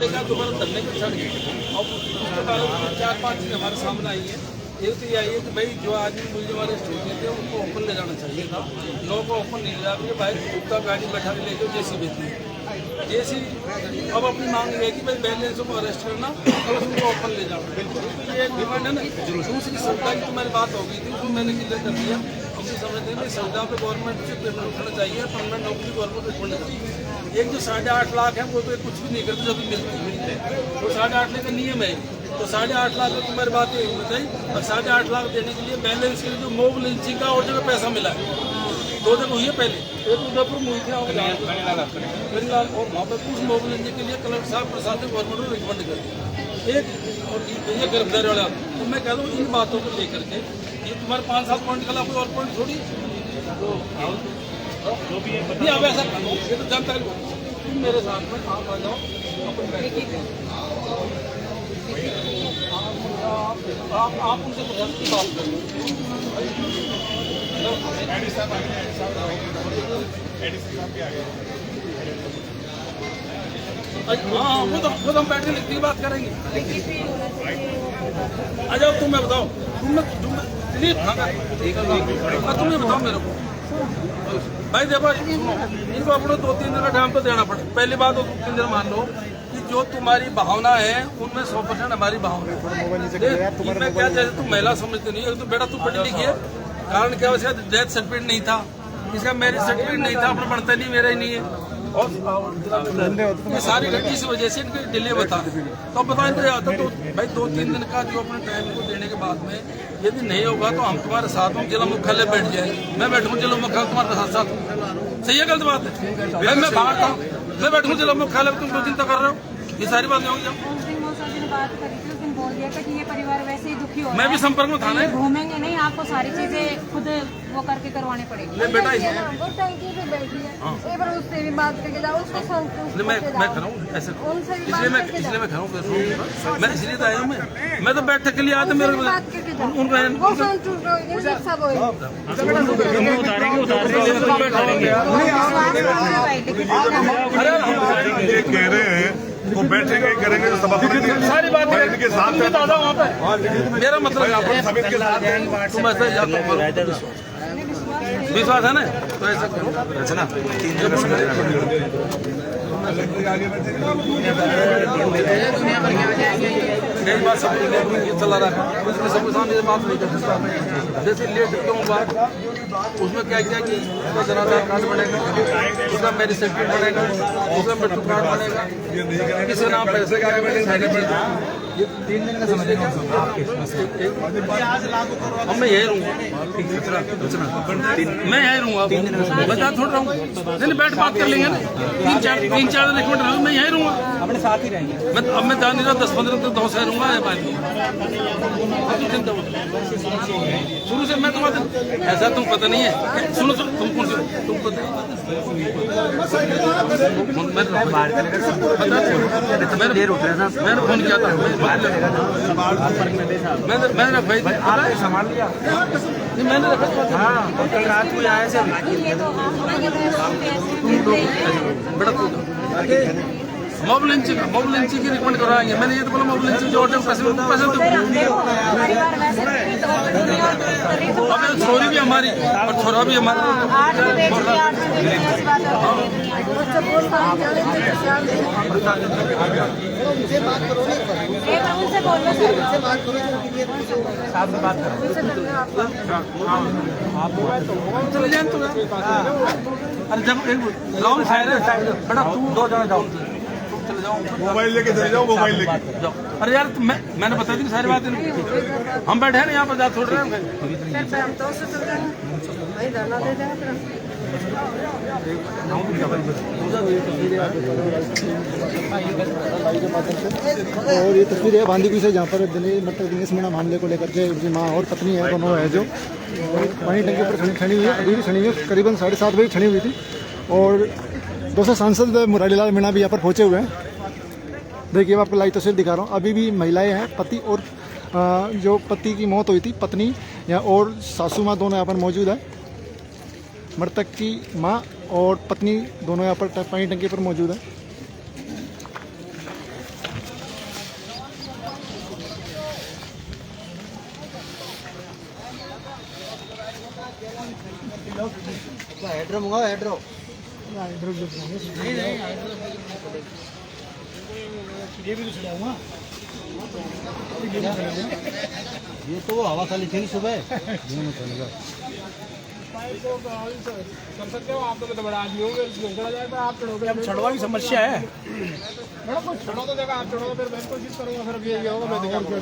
दोबारा धरने पर चढ़ गए और उसके बाद 4-5 चीज़ हमारे सामने आई है। एक तो ये आई है कि भाई जो आदमी मुझे वाले स्टूडेंट थे उनको ओपन ले जाना चाहिए था, लोगों को ओपन नहीं ले जाते भाई उसका गाड़ी बैठा के ले जाओ जैसी बेचती है जैसी। अब अपनी मांग है कि भाई बैलेंस को अरेस्ट करना और उसको ओपन ले जाओ, तो ये एक डिमांड है ना। दूसरी संस्था की तुम्हारी बात हो गई थी उसको मैंने क्लियर कर दिया। हम भी समझते हैं कि संस्था पे गवर्नमेंट से पेमेंट उठाना चाहिए, परमानेंट नौकरी गवर्नमेंट को छोड़ना चाहिए। एक जो 8.5 लाख है वो तो कुछ भी नहीं करते जो कि मिलते हैं, तो 8.5 लाख का नियम है, तो 8.5 लाख तो तुम्हारी बात ये होनी चाहिए। और 8.5 लाख देने के लिए बैलेंस के लिए जो मोब लिंचिंग का और जगह पैसा मिला है 2 दिन हुई है पहले, एक उदयपुर में हुई थी और वहाँ पर कुछ मोब लिंचिंग के लिए कलेक्टर साहब प्रशासन गवर्नमेंट को रिकमेंड कर दिया एक और ये गिरफ्तारी वाला। तो मैं कह दूँ इन बातों को लेकर के ये तुम्हारे 5-7 पॉइंट का कोई और पॉइंट थोड़ी नहीं। अब ऐसा करो ये तो जनता तुम मेरे साथ में आप आ जाओ आप उनसे की बात करो। हाँ वो तो हम बैठ के लिखती बात करेंगे। अच्छा तुम्हें बताओ तुम्हें बताओ मेरे को भाई देखो इनको अपने 2-3 दिन का टाइम तो देना पड़े। पहली बात तो 3 दिन मान लो कि जो तुम्हारी भावना है उनमें 100% हमारी भावना है। इनमें क्या जैसे तुम महिला समझते नहीं है तो बेटा तू पढ़ी लिखी है, कारण क्या वैसे डेथ सर्टिफिकेट नहीं था, इसका मैरिज सर्टिफिकेट नहीं था, अपना बढ़ता नहीं मेरा ही नहीं है और ये सारी घटना की वजह से इनके डिले बता। तो बताओ इनको आता तो भाई 2-3 दिन का जो अपने टाइम को देने के बाद में यदि नहीं होगा तो हम तुम्हारे साथ में जिला मुख्यालय बैठ जाए, मैं बैठूँ जिला मुख्यालय तुम्हारे साथ। सही है गलत बात है? मैं बाहर था, मैं बैठूँ जिला मुख्यालय तुम 2 चिंता कर रहे हो, ये सारी बातें होंगी। बोल दिया था कि ये परिवार वैसे ही दुखी हो रहा है, मैं भी संपर्क में था ना, घूमेंगे नहीं, आपको सारी चीजें खुद वो करके करवानी पड़ेगी। मैं बेटा वो टंकी पे बैठी है, एक बार उससे भी बात करके जाओ, उसको संतुष्ट मैं कराऊँ ऐसे इसलिए मैं कराऊँ मैं इसलिए तो आया हूँ। मैं तो बैठक के लिए आया था मेरे वो संतुष्ट होगी सब ये कह रहे हैं वो बैठेंगे करेंगे तो सब सारी बात के साथ वहाँ पे मेरा मतलब समिति के साथ तुम ऐसे विश्वास है ना, तो ऐसा करो रचना कई बार सब चला रहा है उसमें सबके सामने बात नहीं कर सकता। जैसे लेट क्यों बात उसमें क्या क्या कि उसका जनाधार कार्ड बनेगा, उसका मैरिज सर्टिफिकेट बनेगा, उसका मृत्यु कार्ड बनेगा, किसी नाम पैसे का ये 3 दिन का समय देगा अब मैं यही रहूँगा, मैं यही रहूँगा, बता थोड़ा रहूँगा नहीं बैठ बात कर लेंगे ना 3-4 दिन 1 मिनट रहूँगा, मैं यही रहूँगा अपने साथ ही रहेंगे। मैं अब मैं जान नहीं रहा 10-15 दिन 2 से रहूँगा शुरू से मैं तुम्हारे ऐसा तुम पता नहीं है। सुनो तुम कौन से तुम पता मैंने फोन किया था मैंने भाई संभाल लिया मैंने रखा हाँ और कल रात को आया से बेटा मोब लिंचिंग की रिकमेंड कराएंगे। मैंने ये तो बोला मोब लिंचिंग जो ऑर्डर पैसे अब छोरी भी हमारी और छोरा भी हमारा। चले जाए तो अरे जब लॉन्ग फायर है बेटा तुम 2 जने जाओ चले जाओ मोबाइल लेके चले जाओ, मोबाइल लेके जाओ। अरे यार मैंने बता दी सारी बात हम बैठे हैं ना यहाँ पर जा छोड़ रहे हैं और ये तस्वीर है बांदीकुई से जहाँ पर दिनेश मीणा मामले को लेकर के उनकी माँ और पत्नी है दोनों है जो पानी टंकी पर खड़ी हुई है, अभी भी खड़ी हुई है, करीबन 7:30 बजे खड़ी हुई थी। और दूसरे सांसद मुरारीलाल मीणा भी यहाँ पर पहुँचे हुए हैं। देखिए मैं आपको लाइव तस्वीर दिखा रहा हूँ, अभी भी महिलाएं हैं, पति और जो पति की मौत हुई थी पत्नी यहाँ और सासू माँ दोनों यहाँ पर मौजूद है। मृतक की माँ और पत्नी दोनों यहाँ पर पानी टंकी पर मौजूद है। हेड्रो मंगाओ हेड्रो ये तो वो हवा खाली थी सुबह कर सकते हो आप तो बड़ा आदमी होंगे आप चढ़ोगे। अब छड़वा की समस्या है। मैडम कुछ चढ़ो तो देखा आप चढ़ोगे फिर मैं कोशिश करूंगा फिर ये होगा मैं दिखाऊंगा।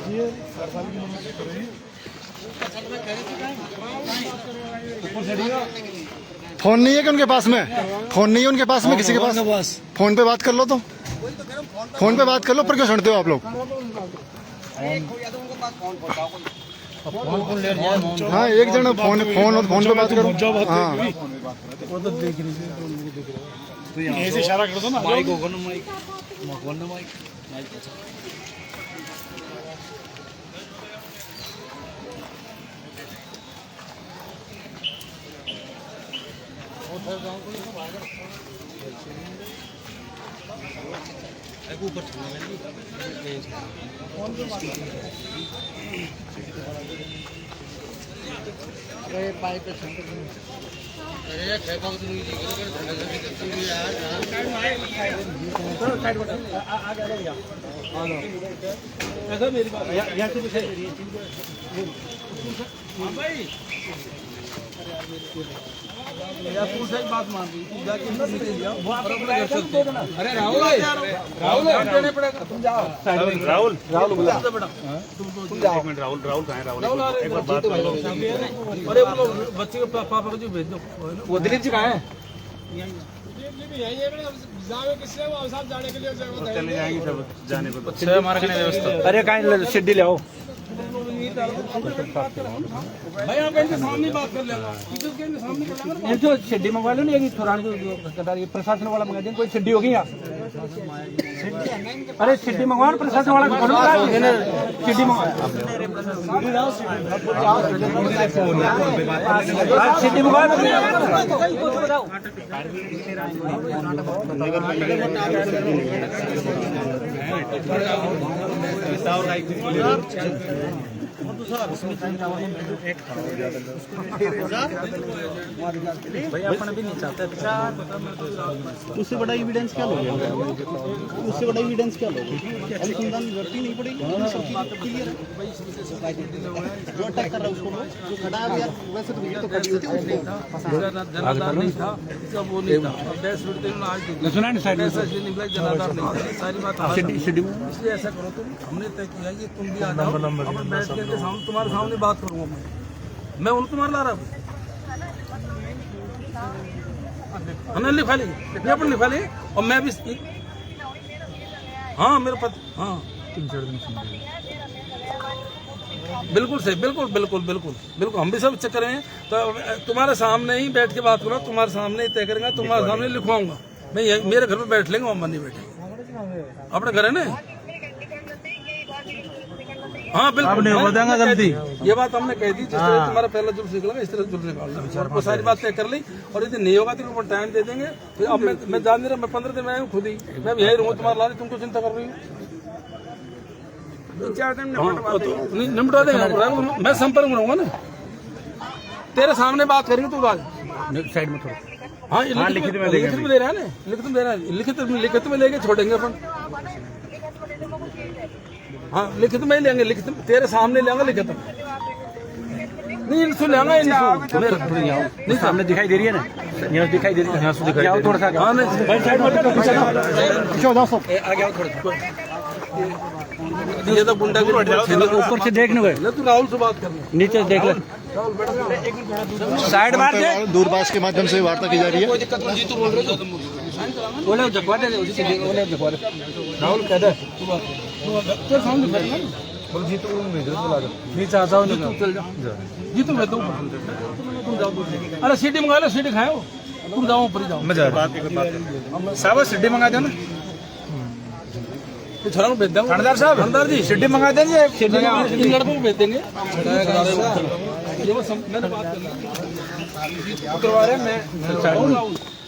फोन नहीं है कि उनके पास में फोन नहीं है उनके पास में किसी के पास फोन पे बात कर लो तो फोन पे बात कर लो पर क्यों छड़ते हो आप लोग हाँ एक जना फोन फोन पे बात करो हाँ वो तो देख रही थी ऐसे इशारा कर दो ना माइक होगा ना माइक ऊपर पाइप ऐसा मेरी बात बात मान रही अरे राहुल देने पड़ेगा तुम जाओ राहुल बुला तुम जाओ राहुल कहाँ है राहुल एक बार बात कर लो अरे वो बच्चे के पापा को जो भेज दो वो दिलीप जी कहाँ है चले जाएंगे सब जाने पर अरे कहीं सिड्डी ले आओ भाई आप इनके सामने बात कर लेगा इनके सामने कर लेगा ये तो सिड्डी मंगवा लो ना ये थोड़ा ये प्रशासन वाला मंगा दें कोई सिड्डी होगी यहाँ अरे सिड्डी मंगवा प्रशासन वाला सिड्डी मंगवा सिड्डी मंगवा भाई अपन भी नहीं चाहते उससे बड़ा एविडेंस क्या लोगे उससे बड़ा एविडेंस क्या लोगे अनुसंधान जरूरत ही नहीं पड़ेगी सब चीज क्लियर है जो अटैक कर रहा है उसको जो खड़ा है यार वैसे तो ये तो खड़ी होती है जनाधार नहीं था इसका वो नहीं था बेस रुटते हैं आज सुना नहीं साइड में निकला जनाधार नहीं था सारी बात सिड्डी इसलिए ऐसा करो तुम हमने तय किया कि तुम भी आ जाओ अपन बैठ के तुम्हारे सामने बात करूंगा मैं उनको तुम्हारा ला रहा हूँ हमने लिखा ली अपन लिखा ली और मैं भी हाँ मेरे पति हाँ बिल्कुल सही बिल्कुल बिल्कुल बिल्कुल बिल्कुल हम भी सब चेक करें तो तुम्हारे सामने ही बैठ के बात करो तुम्हारे सामने ही तय करेंगे तुम्हारे सामने लिखवाऊंगा मैं मेरे घर पे बैठ लेंगे वहाँ नहीं बैठेंगे अपने घर है ना हाँ बिल्कुल गलती ये बात हमने कह दी जिस तरह तुम्हारा पहला जुल्स निकला इस तरह जुल्स निकालना बेचारा को सारी बात तय कर ली और यदि नहीं होगा तो ऊपर टाइम दे देंगे फिर अब मैं जान नहीं रहा मैं 15 दिन में आया हूँ खुद ही मैं यही रहूँ तुम्हारा ला रही तुमको चिंता कर रही हूँ निपटा देंगे मैं संपर्क में रहूंगा ना तेरे सामने बात करेंगे तू बात साइड में थोड़ा हाँ लिखित में दे रहा है ना लिखित में लेके छोड़ेंगे अपन हाँ लिखित में ही लेंगे लिखित तेरे सामने लेंगे लिखित नहीं इनसे लेंगे नहीं सामने दिखाई दे रही है ना यहाँ दिखाई दे रही है यहाँ से दिखाई थोड़ा सा हाँ नहीं साइड में आगे आओ थोड़ा ये तो गुंडा ऊपर से देखने गए तू राहुल से बात करना नीचे देख ले साइड मार दे दूरभाष के माध्यम से वार्ता की जा रही है कोई दिक्कत नहीं जीतू बोल रहे हो बोले जगवा दे राहुल कह दे तेरे सामने बैठना बोल जीतू नीचे आता हूँ चल जा जीतू मैं तुम जाओ अरे सीटी मंगा लो सीटी खाओ तुम जाओ ऊपर जाओ मैं जा रहा साहब सिड्डी मंगा दो ना छड़ा को भेज देंगे थानेदार साहब थानेदार जी सिड्डी मंगा देंगे इन लड़कों को भेज देंगे ये बस मैंने बात कर ली करवा रहे मैं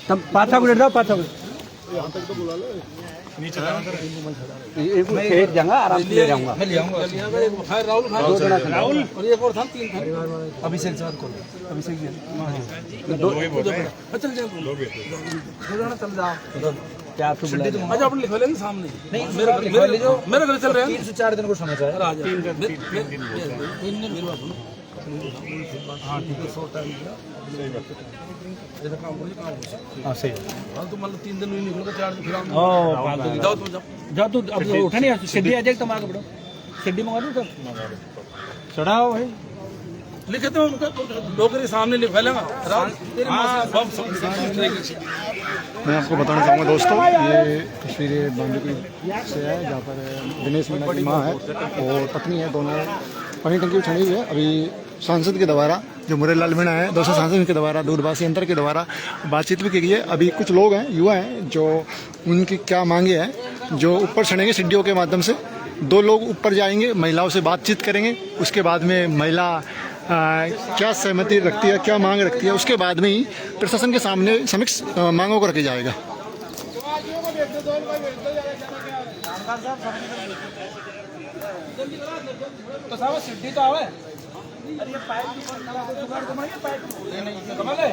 तब पाथा को ले जाओ पाथा को यहाँ तक तो बुला लो नीचे जाना सर खेत जाऊंगा आराम से ले जाऊंगा मैं ले आऊंगा एक खाए राहुल राहुल और एक और था 3 था अभिषेक सर को अभिषेक जी दो ही बहुत है चल जाओ दो भी चल जाओ क्या तू बुला अच्छा अपन लिख लेंगे सामने नहीं मेरे घर चल रहे हैं 3 से 4 दिन को समय चाहिए आ जा 3 दिन मेरे बात हाँ ठीक है 100 टाइम दिया सही बात है इधर काम करो काम हाँ सही हाँ तो मतलब 3 दिन में निकल गए 4 दिन फिर जाओ तो जाओ तू अब उठा नहीं सिद्धि आ जाए तुम आगे बढ़ो सिद्धि मंगा दो तो चढ़ाओ भाई लिखे तो उनका डोकरी सामने लिख फैलेगा तेरी मां मैं आपको बताना चाहूँगा दोस्तों, ये तस्वीरें बांदीकुई से है जहाँ पर दिनेश मीणा की माँ है और पत्नी है, दोनों पानी टंकी छड़ी हुई है। अभी सांसद के द्वारा जो मुरलीलाल मीणा है दोस्तों, सांसद के द्वारा दूरभाष यंत्र के द्वारा बातचीत भी की गई है। अभी कुछ लोग हैं, युवा हैं, जो उनकी क्या मांगे हैं, जो ऊपर चढ़ेंगे सीढ़ियों के माध्यम से। 2 लोग ऊपर जाएंगे, महिलाओं से बातचीत करेंगे, उसके बाद में महिला क्या सहमति रखती है, क्या मांग रखती है, उसके बाद में ही प्रशासन के सामने समक्ष मांगों को रखा जाएगा। तो साहब सिद्धि तो आवे अरे ये पाइप कमल है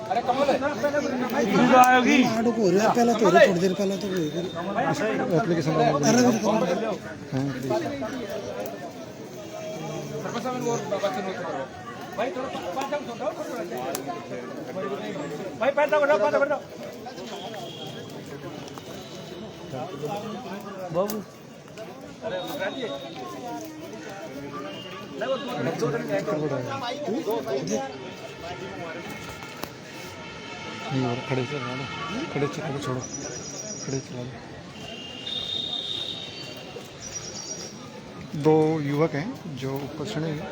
अरे कमल है आएगी आडो को रे पहले तो थोड़ी देर पहले तो एप्लीकेशन भाई थोड़ा भाई पैसा बढ़ाओ बाबू अरे खड़े चला लो, खड़े छोड़ो, खड़े चला लो। 2 युवक हैं जो ऊपर चढ़े हैं।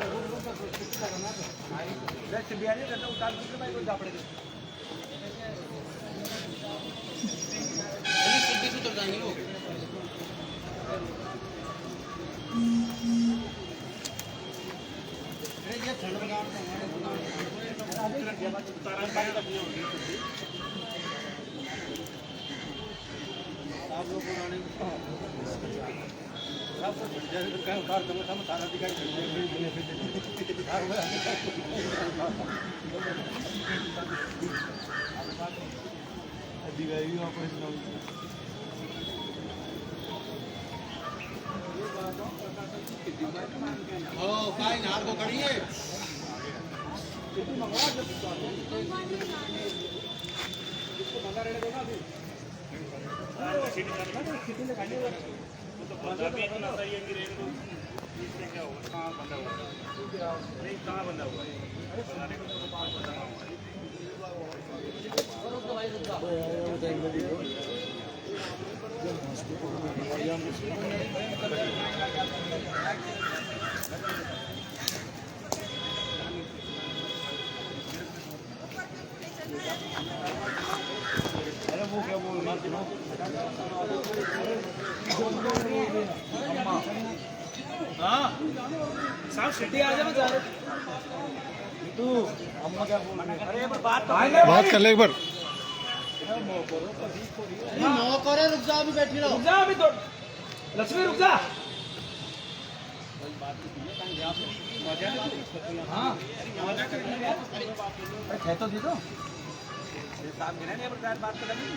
साहब सिटी आ जाना जा तू अम्मा क्या बोल रही है अरे एक बार बात कर ले एक बार। रुक जा अभी बैठी रहो रुक जा अभी तो लक्ष्मी रुक जा हाँ अरे तो दी दो साहब गिरा नहीं पर बात करेंगे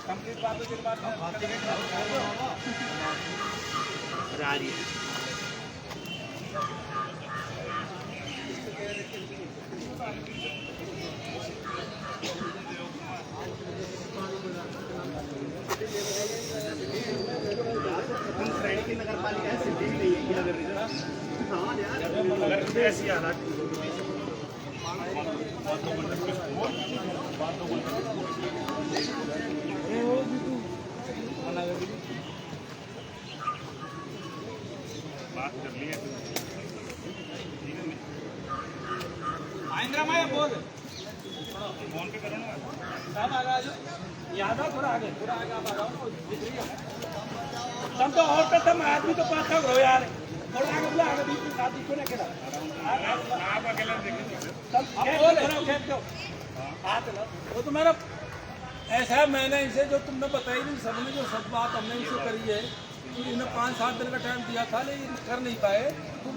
कंप्लीट बात के बाद आ रही है नगरपालिका है सिद्धि नहीं है हाँ यार ऐसी आ रहा बात कर लिए महेंद्र मैं बोल फोन पे करो ना साहब आगे आ जाओ याद आओ थोड़ा आगे आप आ जाओ तुम तो और तो तुम आदमी तो पास हो यार वो तो मेरा ऐसा है, मैंने इनसे जो तुमने बताई नहीं, सबने जो सब बात हमने इनसे करी है कि इन्हें 5-7 दिन का टाइम दिया था लेकिन कर नहीं पाए। तो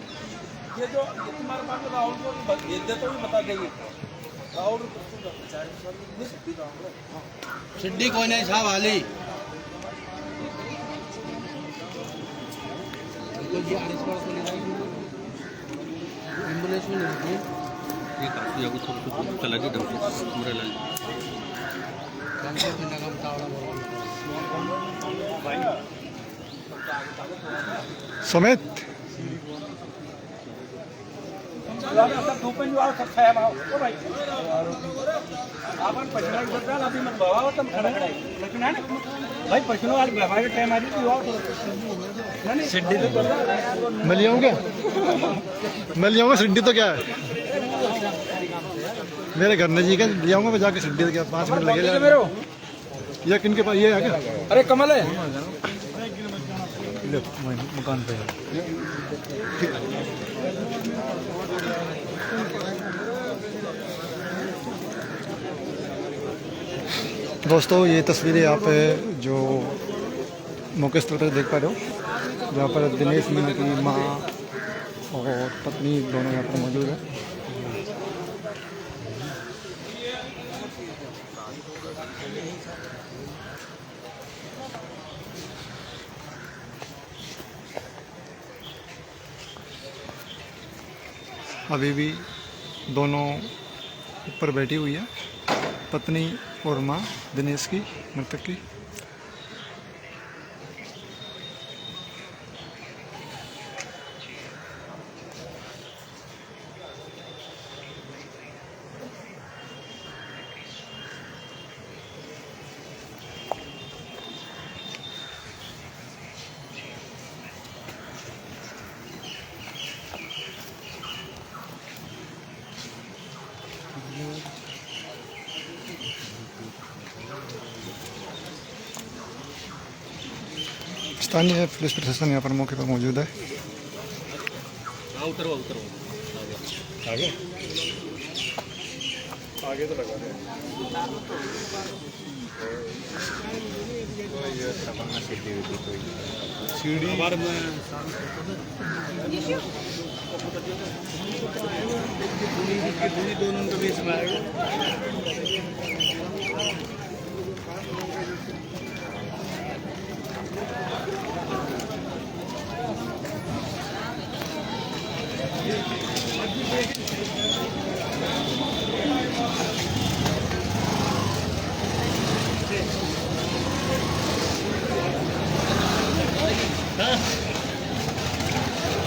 ये जो ये तुम्हारे पास राहुल को भेज दे तो भी बता देंगे। राहुल सिड्डी कोई नहीं साहब वाली एम्बुलेंस में नहीं ये काफी अभी तो चला गया डॉक्टर पूरा लग समेत भाई पछुआ वाली हमारे टाइम आ रही सिड्डी तो मिल जाऊंगा सिड्डी तो क्या है मेरे घर नजीक है, ले आऊंगा मैं जाके सिड्डी तो क्या 5 मिनट लगेगा मेरे को। ये किनके पास ये है क्या? अरे कमल है मकान पे है। दोस्तों ये तस्वीरें आप जो मौके स्थल पर देख पा रहे हो, जहाँ पर दिनेश मीना की माँ और पत्नी दोनों यहाँ पर मौजूद है। अभी भी दोनों ऊपर बैठी हुई है, पत्नी और माँ दिनेश की, मृतक की। स्थानीय पुलिस प्रशासन यहाँ पर मौके पर मौजूद है। उतरो उतरो आगे आगे तो लगा रहे सीढ़ी बार में दोनों के बीच में आएगा।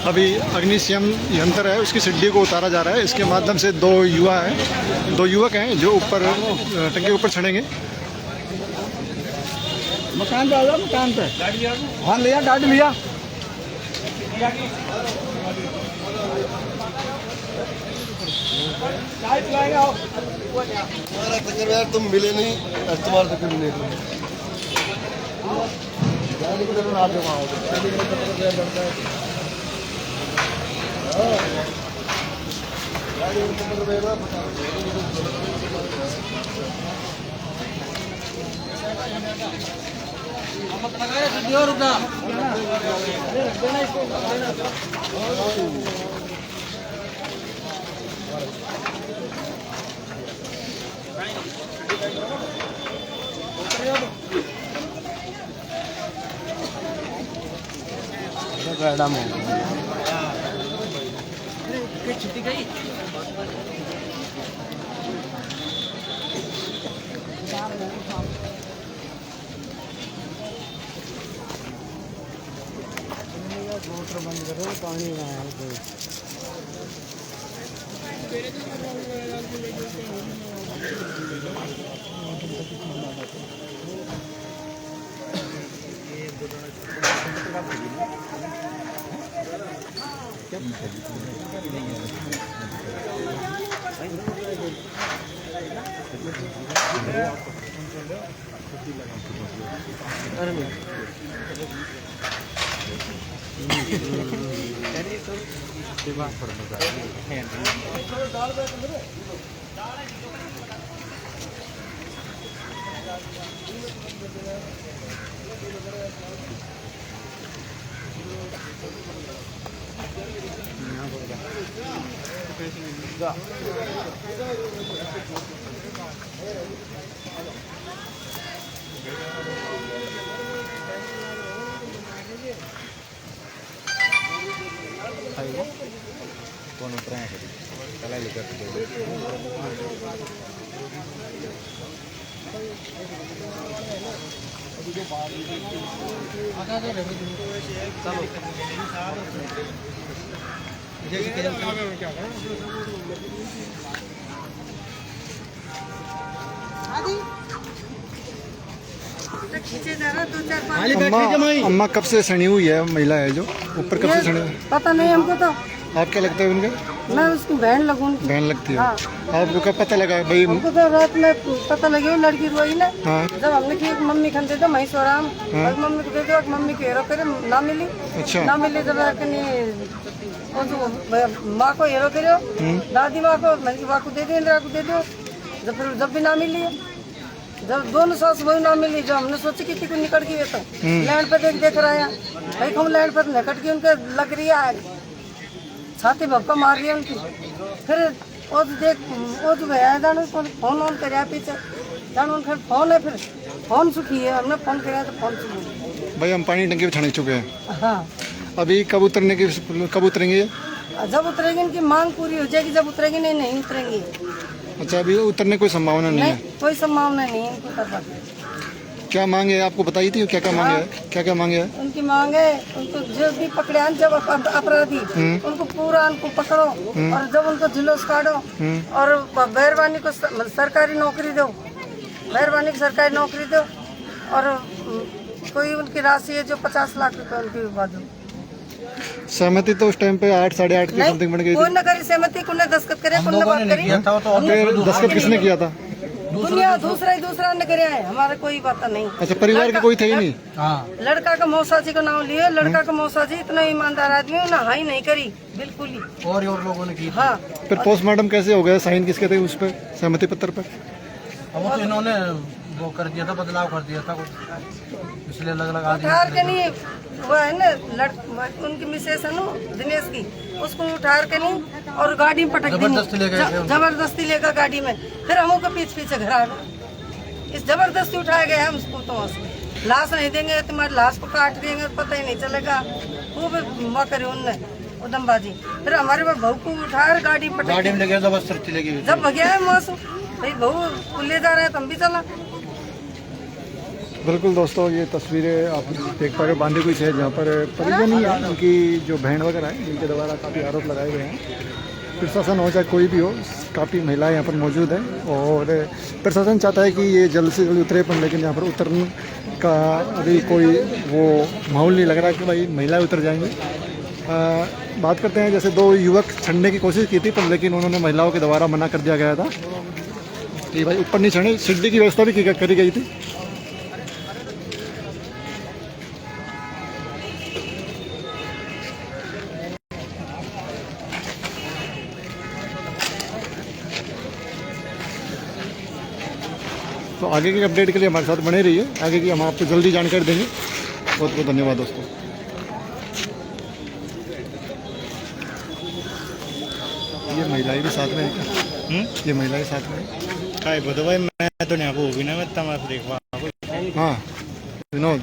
अभी अग्निशम यंत्र है, उसकी सिड्डी को उतारा जा रहा है। इसके माध्यम से दो युवक हैं जो ऊपर टंकी के ऊपर चढ़ेंगे। मकान पे आ जाओ, मकान पे हाँ लिया गाड़ी लिया तुम्हारा चक्कर यार तुम मिले नहीं, तुम्हारा चक्कर मिले छुट्टी गई मोटर बंद करो, पानी खींचे जा रहा 2-4-5 अम्मा कब से सनी हुई है महिला है जो ऊपर कब से सनी हुई? पता नहीं हमको तो। आप क्या लगता है उनका? मैं उसकी बहन लगूं उनकी। बहन लगती है। हाँ। आपको कब पता लगा भाई? हमको तो रात में पता लगे लड़की रोई ना। हाँ। जब हमने की मम्मी खन दे दो मही सो रहा और मम्मी को दे दो मम्मी के हेरो करे ना मिली। अच्छा। ना मिली जब माँ को हेरो करो दादी माँ को मैंने की माँ को दे दो इंदिरा को दे दो जब भी ना मिली जब दोनों सास बहू ना मिली जब हमने सोची किसी को निकट गई तो लैंड पर देख रहा है भाई हम लैंड पर निकट गई उनके लग रही है छाती भक्का मार रही है उनकी फिर वो जो भैया जानो फोन ऑन कर पीछे जानो फिर फोन है फिर फोन सुखी है हमने फोन किया तो फोन सुखी भाई हम पानी टंकी पे छाने चुके हैं। हाँ अभी कब उतरेंगे? जब उतरेगी इनकी मांग पूरी हो जाएगी जब उतरेगी नहीं उतरेंगी। अच्छा अभी उतरने कोई संभावना नहीं है? कोई संभावना नहीं है इनकी तरफ। क्या मांग है आपको बताई थी? क्या क्या मांग है? क्या मांग है उनकी मांग है उनको जो भी पकड़े हैं जब अपराधी उनको पूरा उनको पकड़ो और जब उनको जुलूस काटो और मेहरबानी को सरकारी नौकरी दो मेहरबानी को सरकारी नौकरी दो और कोई उनकी राशि है जो 50 लाख रुपए उनकी विवाद दो। सहमति तो उस टाइम पे 8-8.5 की समथिंग बन गई कोई न करी सहमति कोने दस्तखत करे कोने बात करी थी। दस्तखत किसने किया था? दुनिया दूसरा न करे है हमारा कोई बात नहीं। अच्छा परिवार के कोई थे ही नहीं? लड़का का मौसा जी का नाम लिए लड़का का मौसा जी इतना ईमानदार आदमी ना हाई नहीं करी बिल्कुल ही और लोगों ने की। हाँ फिर पोस्टमार्टम कैसे हो गया? साइन किसके थे उस पर सहमति पत्र पर? वो तो इन्होंने वो कर दिया था बदलाव कर दिया था इसलिए अलग उठार के नहीं वो है ना उनकी मिसेस है ना दिनेश की उसको उठार के नहीं और गाड़ी में पटक दी जबरदस्ती लेकर गाड़ी में फिर हम को पीछे घर आ गए इस जबरदस्ती उठाए गए हम उसको तो वहाँ से लाश नहीं देंगे तुम्हारी लाश को काट देंगे पता ही नहीं चलेगा वो भी माँ करे उनने उदमबाजी फिर हमारे पास बहू को उठा गाड़ी में लेके जबरदस्ती लेके जब भगया है वहाँ से भाई बहू ले जा रहे हैं तो हम भी चला। बिल्कुल दोस्तों ये तस्वीरें आप देख पा रहे हो बांदीकुई से जहाँ पर परिजन ही है उनकी जो बहन वगैरह है जिनके द्वारा काफ़ी आरोप लगाए गए हैं। प्रशासन हो चाहे कोई भी हो काफ़ी महिलाएं यहाँ पर मौजूद हैं और प्रशासन चाहता है कि ये जल्द से जल्द उतरे पर लेकिन यहाँ पर उतरने का अभी कोई वो माहौल नहीं लग रहा कि भाई महिलाएं उतर जाएंगी। बात करते हैं जैसे 2 युवक चढ़ने की कोशिश की थी पर लेकिन उन्होंने महिलाओं के द्वारा मना कर दिया गया था कि भाई ऊपर नहीं चढ़े। सीढ़ी की व्यवस्था भी करी गई थी। तो आगे की अपडेट के लिए हमारे साथ बने रहिए। आगे की हम आपको जल्दी जानकारी देंगे। बहुत बहुत धन्यवाद दोस्तों। ये महिलाएं भी साथ में है? ये महिलाएं साथ में है? भाई मैं तो नहीं होगी ना मैं तमाशा देखवा। हाँ विनोद